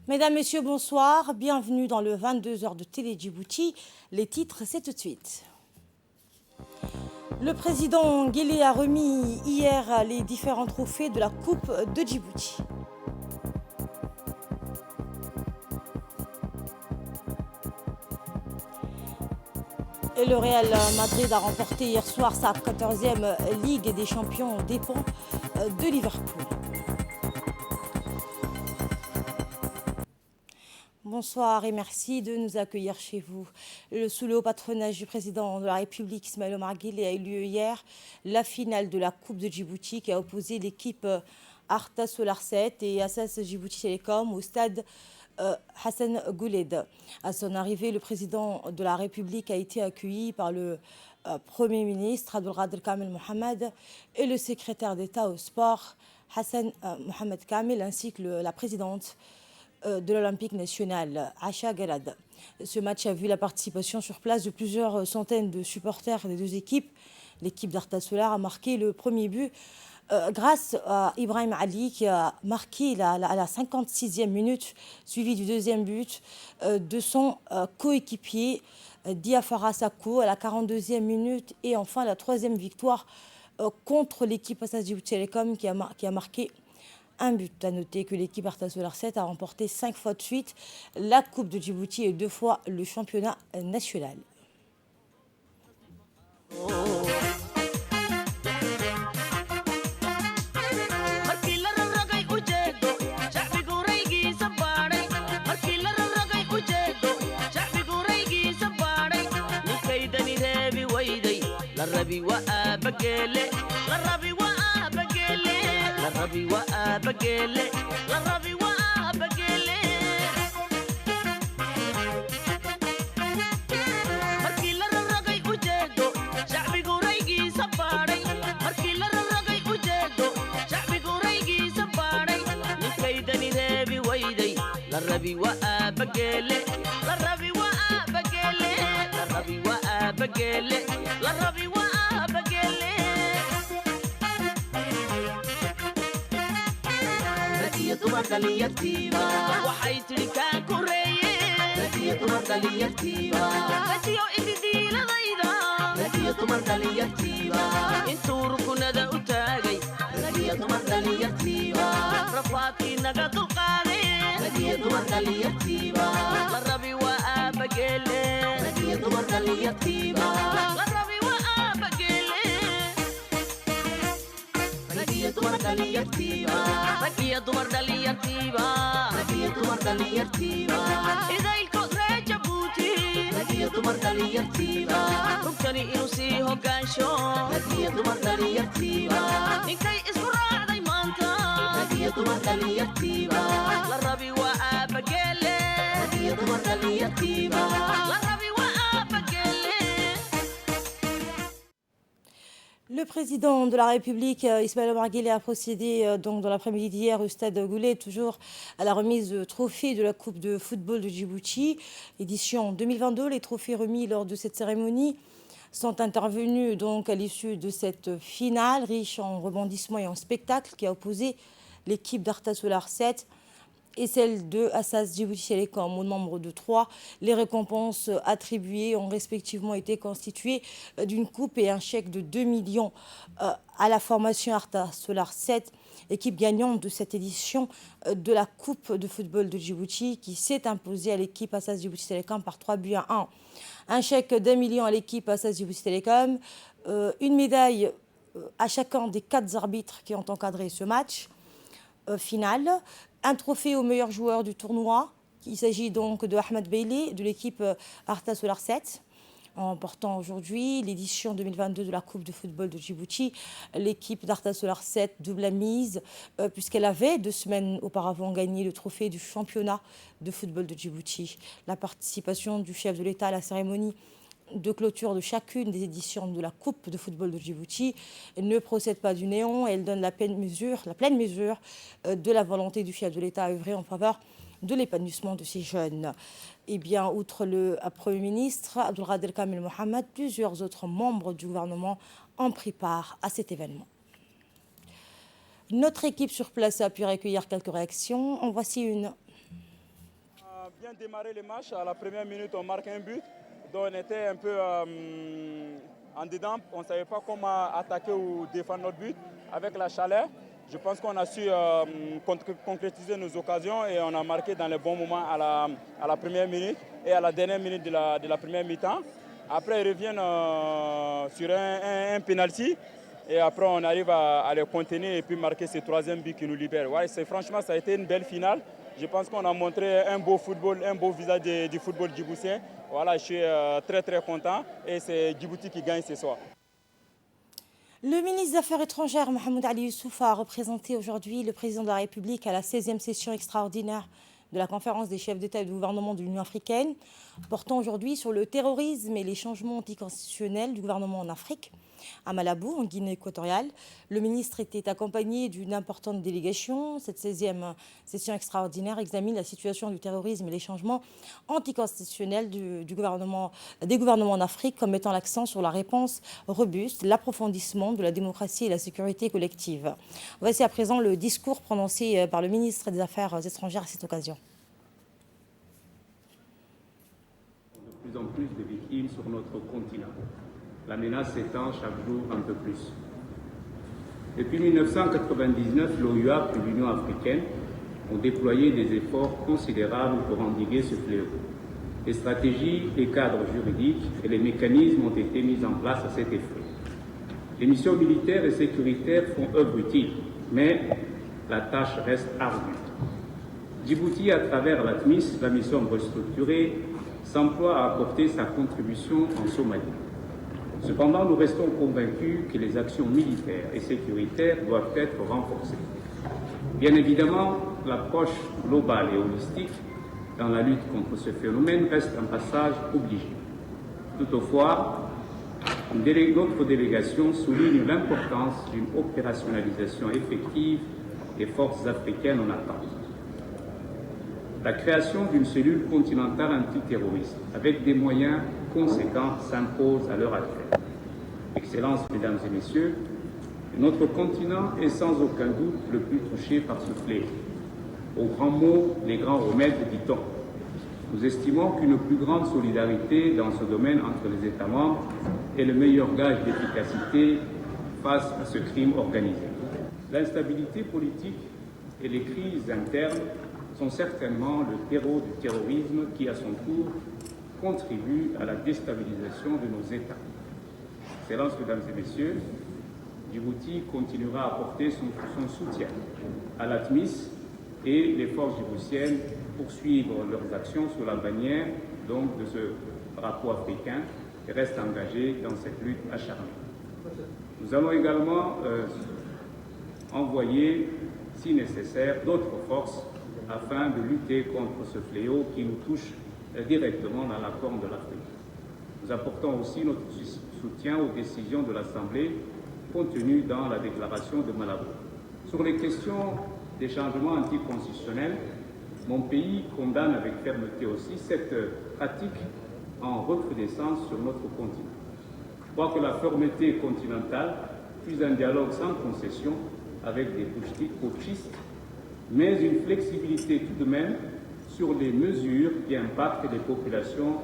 Mesdames, Messieurs, bonsoir. Bienvenue dans le 22 heures de Télé Djibouti. Les titres, c'est tout de suite. Le président Guélé a remis hier les différents trophées de la Coupe de Djibouti. Et le Real Madrid a remporté hier soir sa 14e Ligue des Champions aux dépens de Liverpool. Bonsoir et merci de nous accueillir chez vous. Sous le haut patronage du président de la République, Ismaël Omar Guelleh, a eu lieu hier la finale de la Coupe de Djibouti qui a opposé l'équipe Arta Solar 7 et Assas Djibouti Telecom au stade Hassan Gouled. À son arrivée, le président de la République a été accueilli par le Premier ministre Abdelkader Kamel Mohamed et le secrétaire d'État au sport Hassan Mohamed Kamel ainsi que la présidente de l'Olympique national, Acha Garad. Ce match a vu la participation sur place de plusieurs centaines de supporters des deux équipes. L'équipe d'Arta Solar a marqué le premier but grâce à Ibrahim Ali qui a marqué à la 56e minute, suivi du deuxième but de son coéquipier Diafara Sako à la 42e minute et enfin la troisième victoire contre l'équipe Assas Djibouti Telecom qui a marqué un but. À noter que l'équipe Arta Solar 7 a remporté 5 fois de suite la Coupe de Djibouti et 2 fois le championnat national. Rabi wa abagele, la rabi wa abagele. Markii la raragay ujeedo, shacbigu raygiisa baadhay. Markii la raragay ujeedo, shacbigu raygiisa baadhay. Ninkaydani reebi wayday, la rabi wa abagele, la rabi wa abagele, la rabi wa abagele, la rabi wa abagele. waxay tiri kaa koreeye ratiyo ididiiladayda intuu rukunada u taagay rafaadkii naga dulqaade la rabi waa aabagele la rabi waa aabagele ragiya dumar dhaliyartiiba idaylkood ree jabuuti rugtani inuu sii hogaansho ninkay isku raacday maanta la rabi waa aabagele la rabi waa aabagele. Le président de la République, Ismaël Omar Guelleh, a procédé donc dans l'après-midi d'hier au stade Gouled, toujours à la remise de trophées de la Coupe de football de Djibouti, édition 2022. Les trophées remis lors de cette cérémonie sont intervenus donc à l'issue de cette finale riche en rebondissements et en spectacles qui a opposé l'équipe d'Arta Solar 7 et celle de Assas Djibouti Telecom. Au nombre de 3, les récompenses attribuées ont respectivement été constituées d'une coupe et un chèque de 2 millions à la formation Arta Solar 7, équipe gagnante de cette édition de la Coupe de football de Djibouti qui s'est imposée à l'équipe Assas Djibouti Telecom par 3 buts à 1. Un chèque d'1 million à l'équipe Assas Djibouti Telecom, une médaille à chacun des 4 arbitres qui ont encadré ce match final, un trophée au meilleur joueur du tournoi. Il s'agit donc de Ahmed Beylé de l'équipe Arta Solar 7, en remportant aujourd'hui l'édition 2022 de la Coupe de football de Djibouti. L'équipe d'Arta Solar 7 double la mise puisqu'elle avait 2 semaines auparavant gagné le trophée du championnat de football de Djibouti. La participation du chef de l'État à la cérémonie de clôture de chacune des éditions de la Coupe de football de Djibouti ne procède pas du néant. Elle donne la pleine mesure de la volonté du chef de l'État à œuvrer en faveur de l'épanouissement de ces jeunes. Et bien, outre le Premier ministre Abdelkader Kamel Mohamed, plusieurs autres membres du gouvernement ont pris part à cet événement. Notre équipe sur place a pu recueillir quelques réactions. En voici une. a bien démarré le match. À la première minute, on marque un but. Donc on était un peu en dedans. On ne savait pas comment attaquer ou défendre notre but. Avec la chaleur, je pense qu'on a su concrétiser nos occasions et on a marqué dans les bons moments à la première minute et à la dernière minute de la première mi-temps. Après, ils reviennent sur un penalty. Et après, on arrive à les contenir et puis marquer ce troisième but qui nous libère. Ouais, franchement, ça a été une belle finale. Je pense qu'on a montré un beau football, un beau visage du football djiboutien. Voilà, je suis très très content et c'est Djibouti qui gagne ce soir. Le ministre des Affaires étrangères, Mohamed Ali Youssouf, a représenté aujourd'hui le président de la République à la 16e session extraordinaire de la conférence des chefs d'État et de gouvernement de l'Union africaine, portant aujourd'hui sur le terrorisme et les changements anticonstitutionnels du gouvernement en Afrique. À Malabo, en Guinée équatoriale, le ministre était accompagné d'une importante délégation. Cette 16e session extraordinaire examine la situation du terrorisme et les changements anticonstitutionnels des gouvernements en Afrique, comme mettant l'accent sur la réponse robuste, l'approfondissement de la démocratie et la sécurité collective. Voici à présent le discours prononcé par le ministre des Affaires étrangères à cette occasion. De plus en plus de victimes sur notre continent. La menace s'étend chaque jour un peu plus. Depuis 1999, l'OUA et l'Union africaine ont déployé des efforts considérables pour endiguer ce fléau. Les stratégies, les cadres juridiques et les mécanismes ont été mis en place à cet effet. Les missions militaires et sécuritaires font œuvre utile, mais la tâche reste ardue. Djibouti, à travers l'ATMIS, la mission restructurée, s'emploie à apporter sa contribution en Somalie. Cependant, nous restons convaincus que les actions militaires et sécuritaires doivent être renforcées. Bien évidemment, l'approche globale et holistique dans la lutte contre ce phénomène reste un passage obligé. Toutefois, notre délégation souligne l'importance d'une opérationnalisation effective des forces africaines en attente. La création d'une cellule continentale antiterroriste avec des moyens conséquents s'impose à l'heure actuelle. Excellences, Mesdames et Messieurs, notre continent est sans aucun doute le plus touché par ce fléau. Aux grands mots, les grands remèdes, dit-on. Nous estimons qu'une plus grande solidarité dans ce domaine entre les États membres est le meilleur gage d'efficacité face à ce crime organisé. L'instabilité politique et les crises internes sont certainement le terreau du terrorisme qui, à son tour, contribue à la déstabilisation de nos États. Excellences, Mesdames et Messieurs, Djibouti continuera à apporter son soutien à l'ATMIS et les forces djiboutiennes poursuivre leurs actions sous la bannière donc, de ce drapeau africain et restent engagés dans cette lutte acharnée. Nous allons également envoyer, si nécessaire, d'autres forces afin de lutter contre ce fléau qui nous touche directement dans la Corne de l'Afrique. Nous apportons aussi notre soutien aux décisions de l'Assemblée contenues dans la déclaration de Malabo. Sur les questions des changements anticonstitutionnels, mon pays condamne avec fermeté aussi cette pratique en recrudescence sur notre continent. Je crois que la fermeté continentale puis un dialogue sans concession avec des putschistes, mais une flexibilité tout de même sur les mesures qui impactent les populations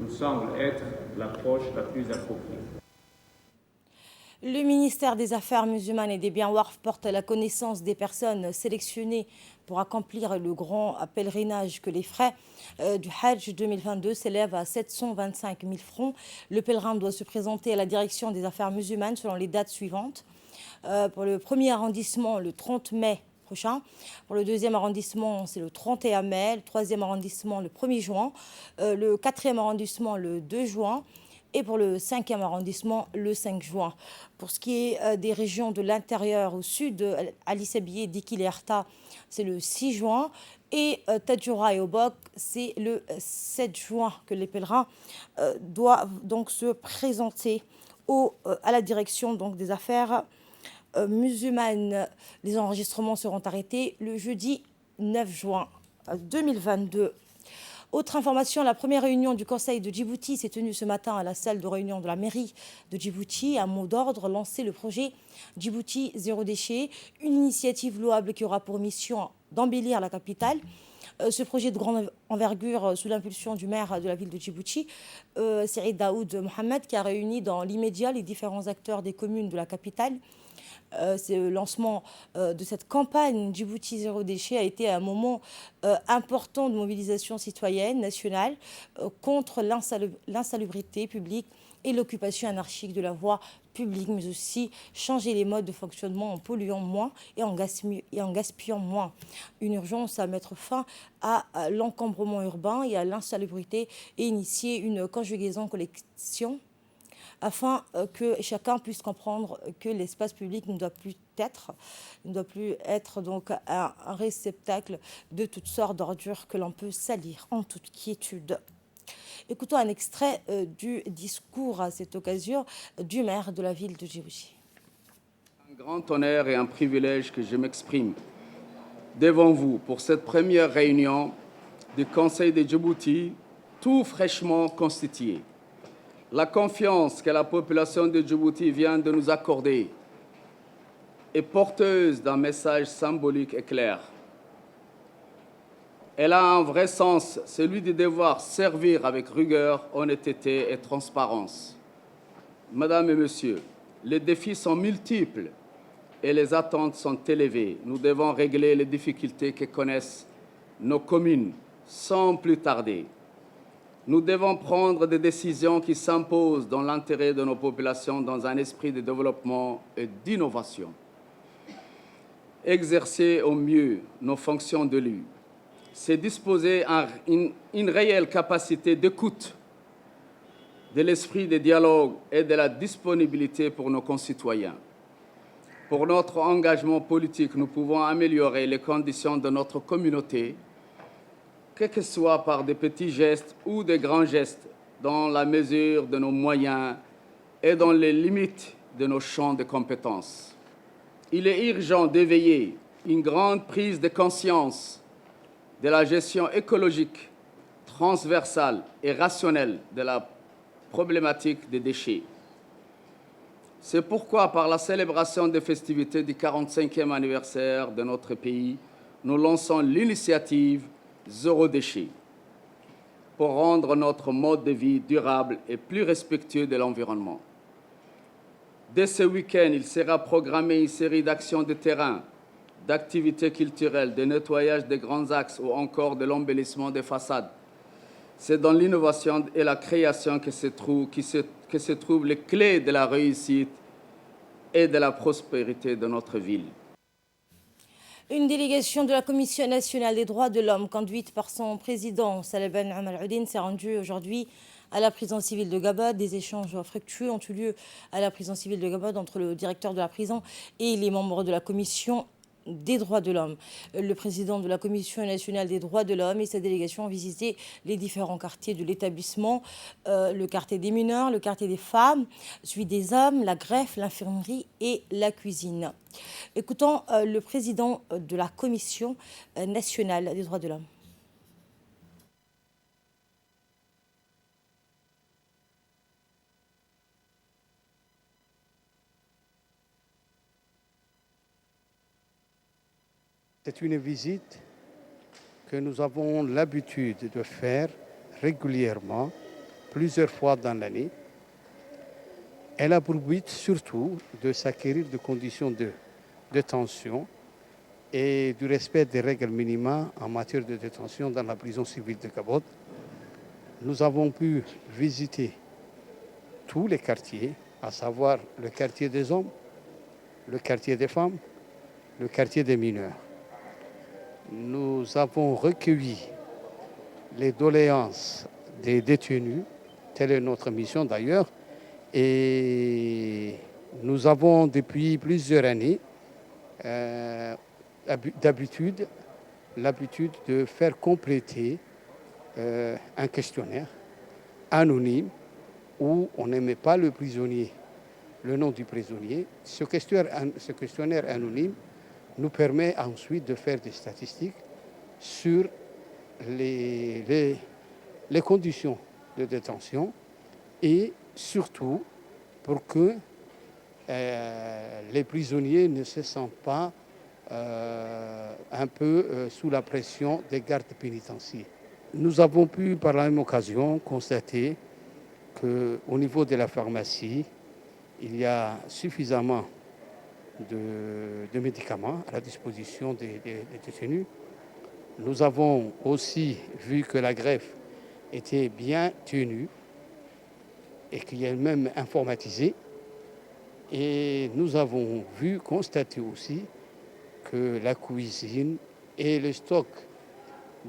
nous semble être l'approche la plus appropriée. Le ministère des Affaires musulmanes et des biens WARF porte à la connaissance des personnes sélectionnées pour accomplir le grand pèlerinage que les frais du Hajj 2022 s'élèvent à 725 000 francs. Le pèlerin doit se présenter à la direction des Affaires musulmanes selon les dates suivantes. Pour le premier arrondissement, le 30 mai prochain. Pour le deuxième arrondissement, c'est le 31 mai. Le troisième arrondissement, le 1er juin. Le quatrième arrondissement, le 2 juin. Et pour le 5e arrondissement, le 5 juin. Pour ce qui est des régions de l'intérieur au sud, Ali Sabié, Dikil et Arta, c'est le 6 juin. Et Tadjoura et Obok, c'est le 7 juin que les pèlerins doivent donc se présenter à la direction donc, des affaires musulmanes. Les enregistrements seront arrêtés le jeudi 9 juin 2022. Autre information, la première réunion du Conseil de Djibouti s'est tenue ce matin à la salle de réunion de la mairie de Djibouti. Un mot d'ordre, lancer le projet Djibouti zéro déchet, une initiative louable qui aura pour mission d'embellir la capitale Ce projet de grande envergure, sous l'impulsion du maire de la ville de Djibouti, Saïd Daoud Mohamed, qui a réuni dans l'immédiat les différents acteurs des communes de la capitale. C'est le lancement de cette campagne Djibouti zéro déchet a été un moment important de mobilisation citoyenne nationale contre l'insalubrité publique et l'occupation anarchique de la voie publique, mais aussi changer les modes de fonctionnement en polluant moins et en gaspillant moins. Une urgence à mettre fin à l'encombrement urbain et à l'insalubrité et initier une conjugaison collection afin que chacun puisse comprendre que l'espace public ne doit plus être donc un réceptacle de toutes sortes d'ordures que l'on peut salir en toute quiétude. Écoutons un extrait du discours à cette occasion du maire de la ville de Djibouti. Un grand honneur et un privilège que je m'exprime devant vous pour cette première réunion du Conseil de Djibouti, tout fraîchement constitué. La confiance que la population de Djibouti vient de nous accorder est porteuse d'un message symbolique et clair. Elle a un vrai sens, celui de devoir servir avec rigueur, honnêteté et transparence. Mesdames et messieurs, les défis sont multiples et les attentes sont élevées. Nous devons régler les difficultés que connaissent nos communes sans plus tarder. Nous devons prendre des décisions qui s'imposent dans l'intérêt de nos populations dans un esprit de développement et d'innovation. Exercer au mieux nos fonctions d'élus, c'est disposer une réelle capacité d'écoute, de l'esprit de dialogue et de la disponibilité pour nos concitoyens. Pour notre engagement politique, nous pouvons améliorer les conditions de notre communauté, que ce soit par des petits gestes ou des grands gestes, dans la mesure de nos moyens et dans les limites de nos champs de compétences. Il est urgent d'éveiller une grande prise de conscience de la gestion écologique, transversale et rationnelle de la problématique des déchets. C'est pourquoi, par la célébration des festivités du 45e anniversaire de notre pays, nous lançons l'initiative Zéro déchet pour rendre notre mode de vie durable et plus respectueux de l'environnement. Dès ce week-end, il sera programmé une série d'actions de terrain, d'activités culturelles, de nettoyage des grands axes ou encore de l'embellissement des façades. C'est dans l'innovation et la création que se trouvent les clés de la réussite et de la prospérité de notre ville. Une délégation de la Commission nationale des droits de l'homme, conduite par son président, Salah Ben Omar Oudin, s'est rendue aujourd'hui à la prison civile de Gabad. Des échanges fructueux ont eu lieu à la prison civile de Gabad entre le directeur de la prison et les membres de la Commission des droits de l'homme. Le président de la Commission nationale des droits de l'homme et sa délégation ont visité les différents quartiers de l'établissement, le quartier des mineurs, le quartier des femmes, celui des hommes, la greffe, l'infirmerie et la cuisine. Écoutons le président de la Commission nationale des droits de l'homme. C'est une visite que nous avons l'habitude de faire régulièrement, plusieurs fois dans l'année. Elle a pour but surtout de s'acquérir de conditions de détention et du respect des règles minimales en matière de détention dans la prison civile de Gabad. Nous avons pu visiter tous les quartiers, à savoir le quartier des hommes, le quartier des femmes, le quartier des mineurs. Nous avons recueilli les doléances des détenus, telle est notre mission d'ailleurs, et nous avons depuis plusieurs années l'habitude de faire compléter un questionnaire anonyme où on n'aimait pas le prisonnier, le nom du prisonnier. Ce questionnaire anonyme nous permet ensuite de faire des statistiques sur les conditions de détention et surtout pour que les prisonniers ne se sentent pas un peu sous la pression des gardes pénitentiaires. Nous avons pu par la même occasion constater qu'au niveau de la pharmacie, il y a suffisamment de médicaments à la disposition des détenus. Nous avons aussi vu que la greffe était bien tenue et qu'il est même informatisée. Et nous avons constaté aussi que la cuisine et le stock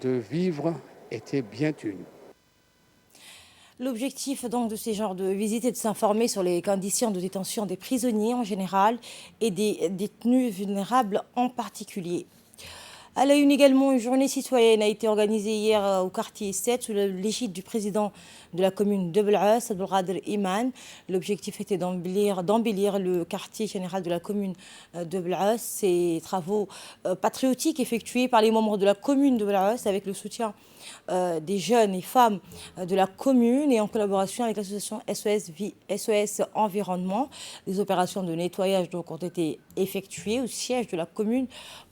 de vivres étaient bien tenus. L'objectif donc de ces genres de visites est de s'informer sur les conditions de détention des prisonniers en général et des détenus vulnérables en particulier. À la une également, une journée citoyenne a été organisée hier au quartier 7 sous l'égide du président de la commune de Bel'as, Abdelkader Iman. L'objectif était d'embellir le quartier général de la commune de Bel'as. Ces travaux patriotiques effectués par les membres de la commune de Bel'as avec le soutien des jeunes et femmes de la commune et en collaboration avec l'association SOS Environnement. Des opérations de nettoyage donc ont été effectuées au siège de la commune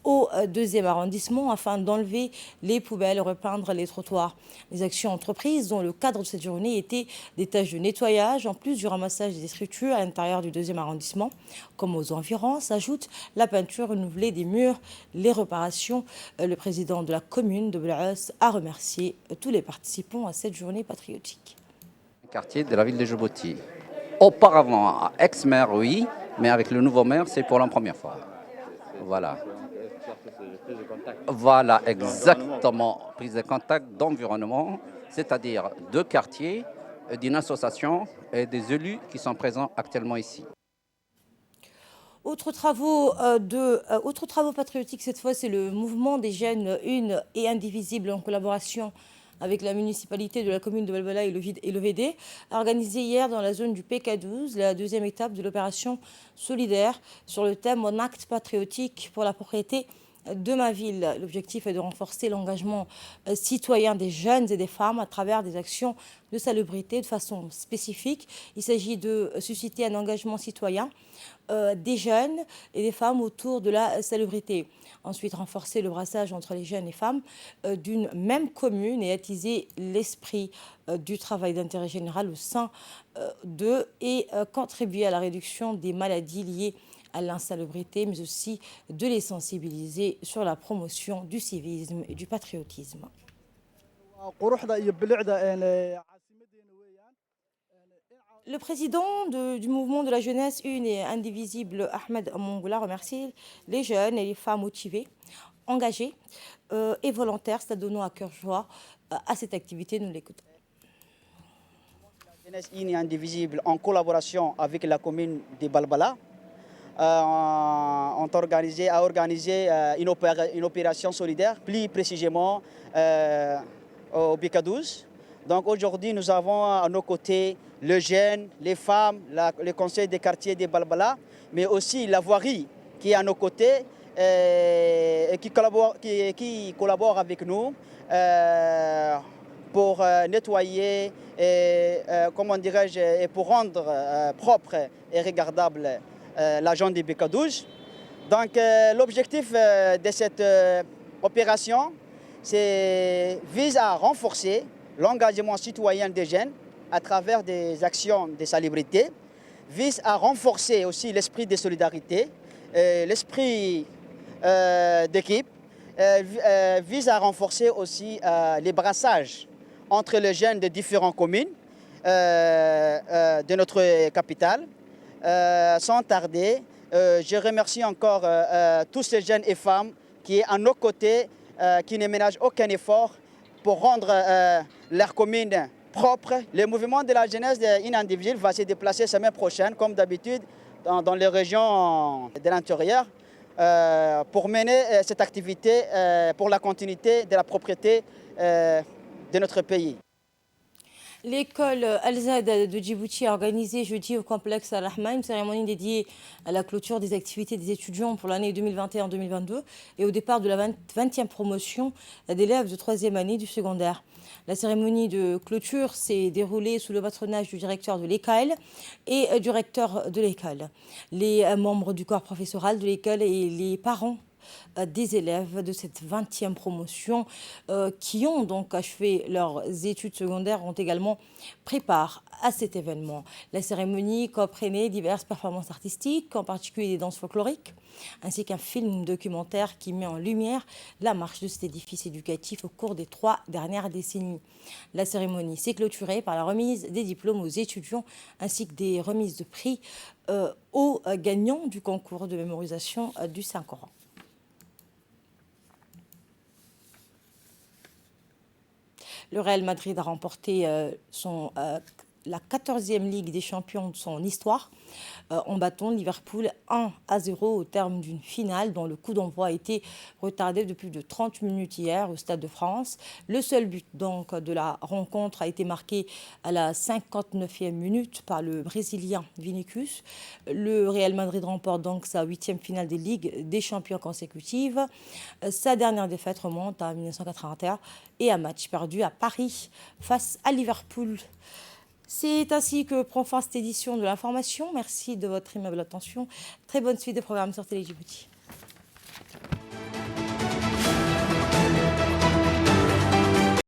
au 2e arrondissement afin d'enlever les poubelles et repeindre les trottoirs. Les actions entreprises dont le cadre de cette journée était des tâches de nettoyage en plus du ramassage des détritus à l'intérieur du 2e arrondissement comme aux environs s'ajoute la peinture renouvelée des murs, les réparations. Le président de la commune de Bel'as a remercié tous les participants à cette journée patriotique. Quartier de la ville de Djibouti. Auparavant, ex-maire, oui, mais avec le nouveau maire, c'est pour la première fois. Voilà. Voilà, exactement. Prise de contact d'environnement, c'est-à-dire deux quartiers, d'une association et des élus qui sont présents actuellement ici. Autres travaux patriotiques, cette fois, c'est le mouvement des jeunes une et indivisible en collaboration avec la municipalité de la commune de Belbala et le VD, organisé hier dans la zone du PK12, la deuxième étape de l'opération solidaire sur le thème « Mon acte patriotique pour la propriété de ma ville ». L'objectif est de renforcer l'engagement citoyen des jeunes et des femmes à travers des actions de salubrité de façon spécifique. Il s'agit de susciter un engagement citoyen des jeunes et des femmes autour de la salubrité. Ensuite, renforcer le brassage entre les jeunes et femmes d'une même commune et attiser l'esprit du travail d'intérêt général au sein d'eux et contribuer à la réduction des maladies liées à l'insalubrité, mais aussi de les sensibiliser sur la promotion du civisme et du patriotisme. Le président du mouvement de la jeunesse une et indivisible, Ahmed Mongoula, remercie les jeunes et les femmes motivées, engagées et volontaires, donnant à cœur joie à cette activité. Nous l'écoutons. La jeunesse une et indivisible, en collaboration avec la commune de Balbala, ont organisé une opération solidaire, plus précisément au BK12. Donc aujourd'hui, nous avons à nos côtés les jeunes, les femmes, le conseil des quartiers de Balbala, mais aussi la voirie qui est à nos côtés et qui collabore avec nous pour nettoyer et, et pour rendre propre et regardable l'agent du BK12. Donc l'objectif de cette opération vise à renforcer l'engagement citoyen des jeunes à travers des actions de salubrité, vise à renforcer aussi l'esprit de solidarité, l'esprit d'équipe, vise à renforcer aussi les brassages entre les jeunes de différentes communes de notre capitale. Sans tarder, je remercie encore tous ces jeunes et femmes qui sont à nos côtés, qui ne ménagent aucun effort pour rendre leur commune propre. Le mouvement de la jeunesse indivisible va se déplacer la semaine prochaine, comme d'habitude, dans les régions de l'intérieur, pour mener cette activité pour la continuité de la propriété de notre pays. L'école Al-Zad de Djibouti a organisé jeudi au complexe Al-Rahma une cérémonie dédiée à la clôture des activités des étudiants pour l'année 2021-2022 et au départ de la 20e promotion d'élèves de 3e année du secondaire. La cérémonie de clôture s'est déroulée sous le patronage du directeur de l'école et du recteur de l'école. Les membres du corps professoral de l'école et les parents des élèves de cette 20e promotion qui ont donc achevé leurs études secondaires ont également pris part à cet événement. La cérémonie comprenait diverses performances artistiques, en particulier des danses folkloriques, ainsi qu'un film documentaire qui met en lumière la marche de cet édifice éducatif au cours des 3 dernières décennies. La cérémonie s'est clôturée par la remise des diplômes aux étudiants ainsi que des remises de prix aux gagnants du concours de mémorisation du Saint-Coran. Le Real Madrid a remporté la 14e Ligue des champions de son histoire en battant Liverpool 1-0 au terme d'une finale dont le coup d'envoi a été retardé de plus de 30 minutes hier au Stade de France. Le seul but donc de la rencontre a été marqué à la 59e minute par le Brésilien Vinícius. Le Real Madrid remporte donc sa 8e finale des Ligues des champions consécutives. Sa dernière défaite remonte à 1981 et un match perdu à Paris face à Liverpool. C'est ainsi que prend fin cette édition de l'information. Merci de votre aimable attention. Très bonne suite des programmes sur Télé Djibouti.